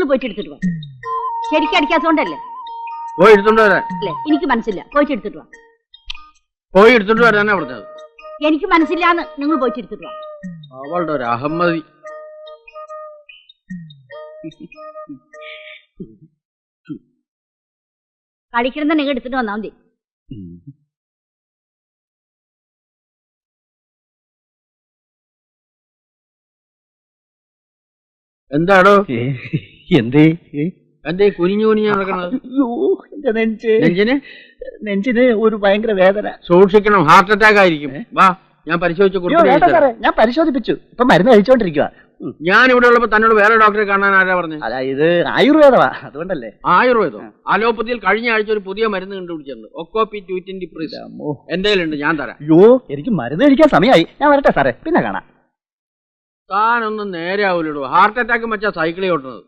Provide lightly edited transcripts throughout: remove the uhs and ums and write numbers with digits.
പോയിട്ട് എടുത്തിട്ട് വാ. ശരിക്കും അടിക്കാത്തോണ്ടല്ലേ? പോയി എടുത്തോണ്ട് വരാൻ. അല്ലേ, എനിക്ക് മനസ്സില്ല. പോയിട്ട് എടുത്തിട്ട് വാ. പോയി എടുത്തോണ്ട് വരാനാ പറഞ്ഞത്. എനിക്ക് മനസ്സില്ലാന്ന്. നിങ്ങൾ പോയിട്ട് എടുത്തിട്ട് വാ. അവളുടെ ഒരു അഹമ്മതി. കളിക്കണം നിങ്ങൾ എടുത്തിട്ട് വന്നാ മതി. എന്താടോ? എന്തേ എന്തേ കുനിഞ്ഞു കുനിഞ്ഞു നടക്കണത്? നെഞ്ചിന് ഒരു ഭയങ്കര വേദന. സൂക്ഷിക്കണം, ഹാർട്ട് അറ്റാക്ക് ആയിരിക്കും. വാ, ഞാൻ പരിശോധിച്ചു. ഞാൻ പരിശോധിപ്പിച്ചു, ഇപ്പൊ മരുന്ന് കഴിച്ചോണ്ടിരിക്കുക. ഞാൻ ഇവിടെ ഉള്ളപ്പോ തന്നോട് വേറെ ഡോക്ടറെ കാണാൻ ആരാ പറഞ്ഞു? അല്ല, ഇത് ആയുർവേദമാ, അതുകൊണ്ടല്ലേ. ആയുർവേദം? അലോപ്പതിയിൽ കഴിഞ്ഞ ആഴ്ച ഒരു പുതിയ മരുന്ന് കണ്ടുപിടിച്ചിട്ടുണ്ട്, ഒക്കോപി 220 എന്തെങ്കിലും ഉണ്ട്, ഞാൻ തരാം. അയ്യോ, എനിക്ക് മരുന്ന് കഴിക്കാൻ സമയമായി. ഞാൻ വരട്ടെ സാറേ, പിന്നെ കാണാം. താനൊന്നും നേരെ ആവൂലോ. ഹാർട്ട് അറ്റാക്ക് വെച്ചാ സൈക്കിളിൽ ഓട്ടുന്നത്.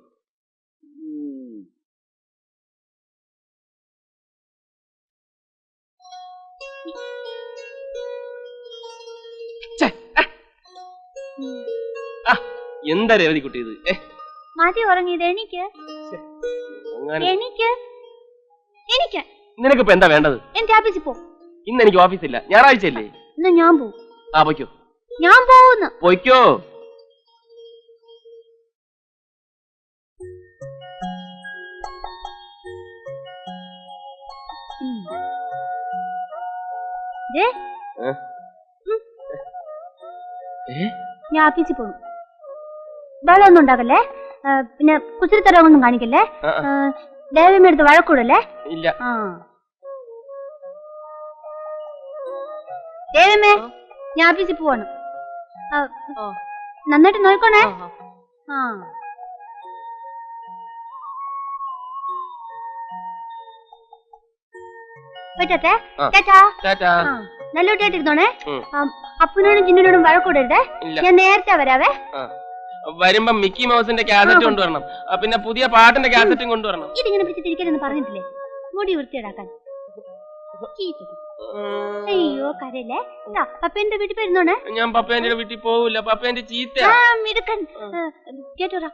എന്താ രേവതി കുട്ടി ഇത്? മതി ഉറങ്ങിയത്. എനിക്ക് നിനക്കിപ്പോ എന്താ വേണ്ടത്? എന്റെ ഓഫീസിൽ പോ. ഇന്ന് എനിക്ക് ഓഫീസില്ല, ഞായറാഴ്ച അല്ലേ. എന്നാ ഞാൻ പോവും. ആ പൊയ്ക്കോ. ഞാൻ പോവുന്നു. പൊയ്ക്കോ. ഞാൻ ഓഫീസിൽ പോകും. വെള്ളമൊന്നും ഉണ്ടാകല്ലേ, പിന്നെ കുസൃത്തരമൊന്നും കാണിക്കല്ലേ, ദേവമ്മയെടുത്ത് വഴക്കൂടല്ലേ. ഇല്ല. ദേവമ്മേ, ഞാൻ ഓഫീസിൽ പോവാണ്. നന്നായിട്ട് നോക്കണേ. നല്ല കുട്ടിയായിട്ടിരുന്നോണേ. അപ്പനോടും ചിന്നോടും വഴക്കൂടരുതേ. ഞാൻ നേരത്തെ വരാവേ. വരുമ്പോ മിക്കി മൗസിന്റെ കാസറ്റ് കൊണ്ടുവരണം, പിന്നെ പുതിയ പാട്ടിന്റെ കാസറ്റും കൊണ്ടുവരണം. ഇതിങ്ങനെ പിടിച്ച് തിരിക്കരുതെന്ന് പറഞ്ഞിട്ടില്ലേ? മുടി വൃത്തിയിടാക്കാൻ. അയ്യോ കരല്ലേ. പപ്പേന്റെ വീട്ടിൽ പോയിരുന്നോണേ. ഞാൻ പപ്പേന്റെ വീട്ടിൽ പോവില്ല, പപ്പേന്റെ ചീത്ത. കേട്ടോടാ.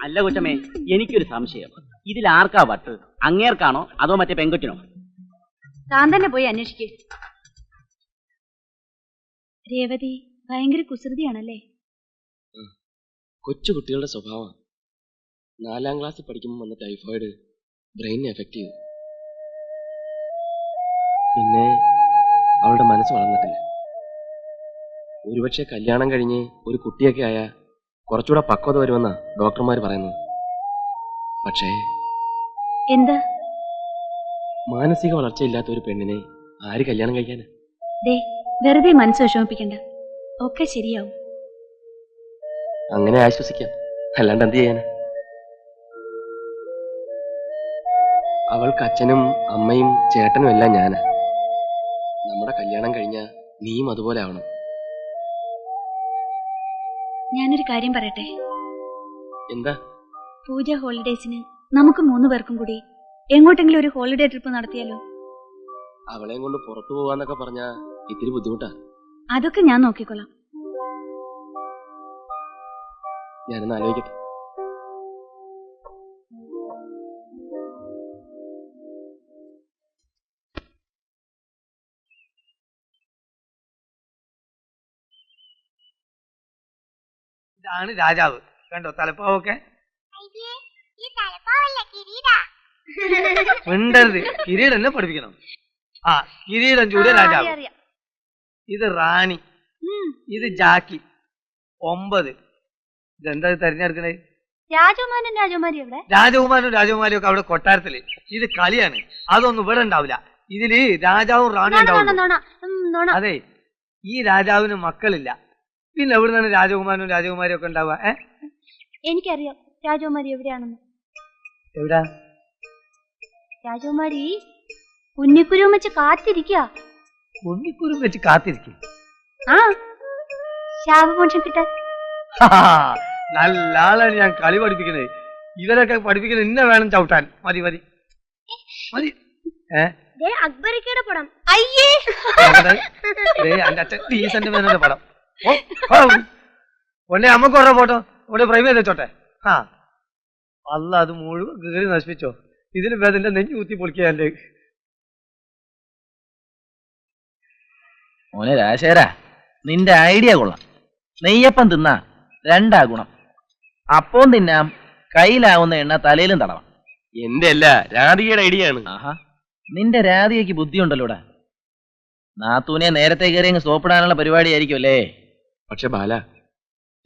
അല്ല കൊച്ചമ്മേ, എനിക്കൊരു സംശയം. ഇതിൽ ആർക്കാ വട്ട്? അങ്ങേർക്കാണോ അതോ മറ്റേ പെങ്കൊച്ചിനോ? താൻ തന്നെ പോയി അന്വേഷിക്കേ. രേവതി ഭയങ്കര കുസൃതിയാണല്ലേ. കൊച്ചു കുട്ടികളുടെ സ്വഭാവം. 4ാം ക്ലാസ്സിൽ പഠിക്കുമ്പോൾ വന്ന ടൈഫോയിഡ് ബ്രെയിനിനെ എഫക്ട് ചെയ്തു. പിന്നെ അവളുടെ മനസ്സ് വളർന്നിട്ടില്ല. ഒരുപക്ഷെ കല്യാണം കഴിഞ്ഞ് ഒരു കുട്ടിയൊക്കെ ആയാൽ കുറച്ചുകൂടെ പക്വത വരുമെന്നാ ഡോക്ടർമാർ പറയുന്നത്. പക്ഷേ എന്താ, മാനസിക വളർച്ചയില്ലാത്ത ഒരു പെണ്ണിനെ ആര് കല്യാണം കഴിക്കാനാ? വെറുതെ മനസ്സ് വിഷമിപ്പിക്കണ്ട, ഒക്കെ ശരിയാവും. അങ്ങനെ ആശ്വസിക്കാം, അല്ലാണ്ട് എന്ത് ചെയ്യാനാ? അവൾക്ക് അച്ഛനും അമ്മയും ചേട്ടനും എല്ലാം ഞാനാ. നമ്മുടെ കല്യാണം കഴിഞ്ഞാ നീയും അതുപോലെ ആവണം. ഞാനൊരു കാര്യം പറയട്ടെ. എന്താ? പൂജ ഹോളിഡേസിന് നമുക്ക് 3 പേർക്കും കൂടി എങ്ങോട്ടെങ്കിലും ഒരു ഹോളിഡേ ട്രിപ്പ് നടത്തിയാലോ? അവളെയും കൊണ്ട് പുറത്തു പോവാന്നൊക്കെ പറഞ്ഞാ ഇത്തിരി ബുദ്ധിമുട്ടാ. അതൊക്കെ ഞാൻ നോക്കിക്കൊള്ളാം. ഞാനൊന്ന് ആലോചിക്കട്ടെ. ഇതാണ് രാജാവ്, കണ്ടോ തലപ്പാവൊക്കെ. മിണ്ടരുത്, കിരീടം പഠിപ്പിക്കണം. ആ, കിരീടം ചൂടിയ രാജാവ്. ഇത് റാണി, ഇത് ജാക്കി. 9. ഇതെന്താ തെരഞ്ഞെടുക്കണേ? രാജകുമാരനും രാജകുമാരിയും ഒക്കെ അവിടെ കൊട്ടാരത്തില്. ഇത് കളിയാണ്, അതൊന്നും ഇവിടെ ഉണ്ടാവില്ല. ഇതില് രാജാവും റാണിയും ഉണ്ടാവും. അതെ, ഈ രാജാവിന് മക്കളില്ല, പിന്നെ എവിടെ നിന്നാണ് രാജകുമാരനും രാജകുമാരിയും ഒക്കെ ഉണ്ടാവുക? എനിക്കറിയാം രാജകുമാരി എവിടെയാണെന്ന്. എവിടാ? രാജകുമാരി കുഞ്ഞിക്കുരുവും വെച്ച് കാത്തിരിക്കുക. ഉണ്ണിക്കുരും വെച്ച് കാത്തിരിക്കും. ആ ശാപമോക്ഷം കിട്ടാൻ. നല്ല ആളാണ് ഞാൻ കളി പഠിപ്പിക്കുന്നത്. ഇവരൊക്കെ പഠിപ്പിക്കുന്നത് ഇന്ന വേണം ചവിട്ടാൻ. മതി മതി മതി. അക്ബരിക്കയുടെ പടം. അയ്യേ എന്റെ അച്ഛൻ ഡീസന്റ് മേനോന്റെ പടം. ഒന്നേ അമ്മക്ക് ഓരോ ഫോട്ടോ ഇവിടെ പ്രൈം ചെയ്ത് വെച്ചോട്ടെ. ആ അല്ല അത് മുഴുവൻ കീറി നശിപ്പിച്ചോ. ഇതിന് വേദന്റെ നെഞ്ഞു കുത്തി പൊളിക്കുക എന്റെ. മോനെ രാശേരാ, നിന്റെ ഐഡിയ കൊള്ളാം. നെയ്യപ്പം തിന്നാ രണ്ടാ ഗുണം. അപ്പവും തിന്നാം, കയ്യിലാവുന്ന എണ്ണ തലയിലും തടവാം. എന്റെ അല്ല, രാധികയുടെ ഐഡിയ ആണ്. ആഹാ, നിന്റെ രാധികയ്ക്ക് ബുദ്ധിയുണ്ടല്ലോടാ. നാത്തൂനെ നേരത്തെ കയറി അങ്ങ് സോപ്പിടാനുള്ള പരിപാടിയായിരിക്കും അല്ലേ? പക്ഷെ ബാല,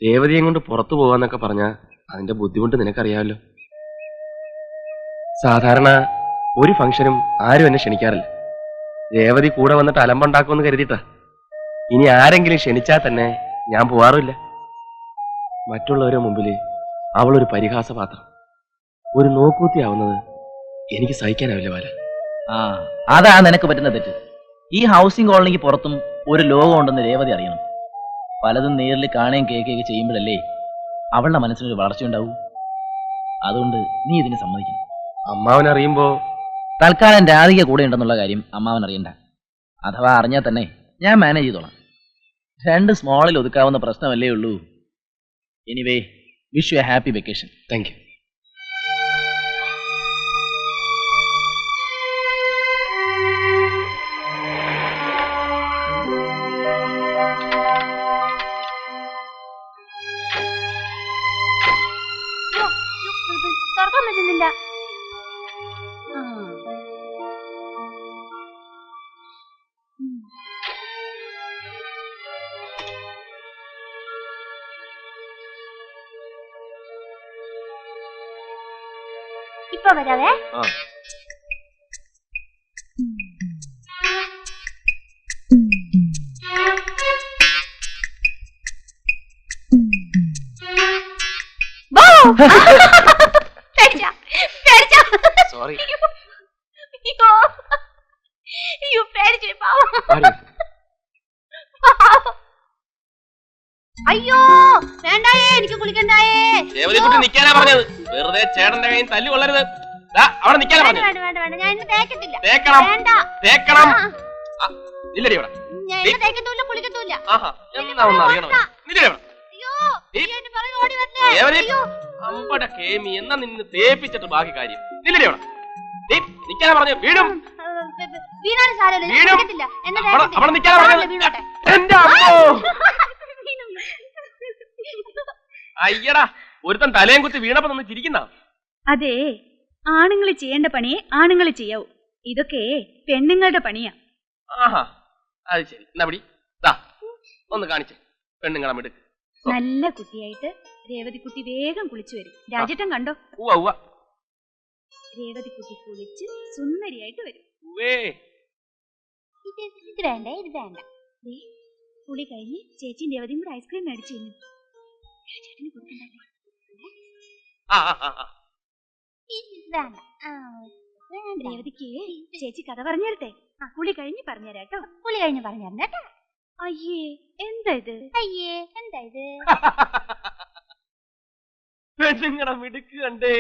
രേവതിയെ കൊണ്ട് പുറത്തു പോവാന്നൊക്കെ പറഞ്ഞാ അതിന്റെ ബുദ്ധിമുട്ട് നിനക്കറിയാമല്ലോ. സാധാരണ ഒരു ഫംഗ്ഷനും ആരും എന്നെ ക്ഷണിക്കാറില്ല. രേവതി കൂടെ വന്നിട്ട് അലമ്പുണ്ടാക്കുമെന്ന് കരുതിയിട്ടാ. ഇനി ആരെങ്കിലും ക്ഷണിച്ചാൽ തന്നെ ഞാൻ പോവാറില്ല. മറ്റുള്ളവരുടെ മുമ്പിൽ അവളൊരു പരിഹാസപാത്രം, ഒരു നോക്കൂത്തിയാവുന്നത് എനിക്ക് സഹിക്കാനാവില്ല ബാല. ആ, അതാ നിനക്ക് പറ്റുന്ന തെറ്റ്. ഈ ഹൗസിംഗ് കോളനിക്ക് പുറത്തും ഒരു ലോകം ഉണ്ടെന്ന് രേവതി അറിയണം. പലതും നേരിൽ കാണുകയും കേൾക്കുകയൊക്കെ ചെയ്യുമ്പോഴല്ലേ അവളുടെ മനസ്സിനൊരു വളർച്ചയുണ്ടാവൂ. അതുകൊണ്ട് നീ ഇതിന് സമ്മതിക്കണം. അമ്മാവൻ അറിയുമ്പോ തൽക്കാലം രാധിക കൂടെ ഉണ്ടെന്നുള്ള കാര്യം അമ്മാവൻ അറിയണ്ട. അഥവാ അറിഞ്ഞാൽ തന്നെ ഞാൻ മാനേജ് ചെയ്തോളാം. 2 സ്മോളിൽ ഒതുക്കാവുന്ന പ്രശ്നമല്ലേ ഉള്ളൂ. Anyway, wish you A happy vacation. Thank you. തുറക്കാൻ പറ്റുന്നില്ല. ഇപ്പൊ വരാവേ. സോറി. അയ്യോ വേണ്ടായേ, എനിക്ക് കുളിക്കണ്ടായേ. രേവതിക്കുട്ടി നിക്കാനാ പറഞ്ഞത്. വെറുതെ ചേട്ടന്റെ കയ്യിൽ തല്ലു കൊള്ളരുത്. അവിടെ നിക്കാനാ പറഞ്ഞത്. വേണ്ട വേണ്ട വേണ്ട, ഞാൻ ഇന്ന് തേക്കത്തില്ല. തേക്കണം, വേണ്ട തേക്കണം. ഇല്ലടി ഇവിടെ. ഞാൻ ഇന്ന് തേക്കത്തൂല്ല കുളിക്കത്തൂല്ല. ആഹാ, എന്നാ ഒന്ന് അറിയണം. ഇല്ലടി ഇവിടെ. അയ്യോ എന്റെ പുറകെ ഓടി വരണേ. രേവതി, അയ്യോ അമ്പടെ കേമി, എന്നാ നിന്ന് തേപ്പിച്ചിട്ട് ബാക്കി കാര്യം. ഇല്ലടി ഇവിടെ. നിക്കാനാ പറഞ്ഞത്. വീടും വീണാലും സാരമില്ല, ഞാൻ വീണും. കുളിക്കത്തില്ല. എന്നെ അവിടെ നിക്കാനാ പറഞ്ഞത്. വീണോട്ടെ. എന്റെ അമ്മോ. അയ്യടാ, ഒരുത്തൻ തലയും കുത്തി വീണപ്പോ നിന്ന് ചിരിക്കുന്ന. അതെ, ആണുങ്ങൾ ചെയ്യേണ്ട പണിയെ ആണുങ്ങൾ ചെയ്യാവൂ. ഇതൊക്കെ പെണ്ണുങ്ങളുടെ പണിയാ. ആഹാ, അത് ശരി. എന്നാ പിടി, ഒന്ന് കാണിച്ചേ പെണ്ണുങ്ങളെ മിടുക്ക്. നല്ല കുട്ടിയായിട്ട് രേവതി കുട്ടി വേഗം കുളിച്ചു വരും. രാജേട്ടൻ കണ്ടോ? ഉവ്വ. രേവതി കുട്ടി കുളിച്ച് സുന്ദരിയായിട്ട് വരും. ഇത് വേണ്ട, ഇത് വേണ്ട. കുളി കഴിഞ്ഞ് ചേച്ചിയും രേവതിയും കൂടെ ഐസ്ക്രീം മേടിച്ചു തന്നു. രാജേട്ടന് കൊടുക്കണ്ടേ? രേവതിക്ക് ചേച്ചി കഥ പറഞ്ഞു തരട്ടെ? കുളി കഴിഞ്ഞ് പറഞ്ഞുതരാട്ടോ. കുളി കഴിഞ്ഞ് പറഞ്ഞു തരട്ടെ. അയ്യേ എന്താ ഇത്? അയ്യേ എന്താ ഇത്? പെണ്ണുങ്ങളെ മിടുക്ക് കണ്ടേ.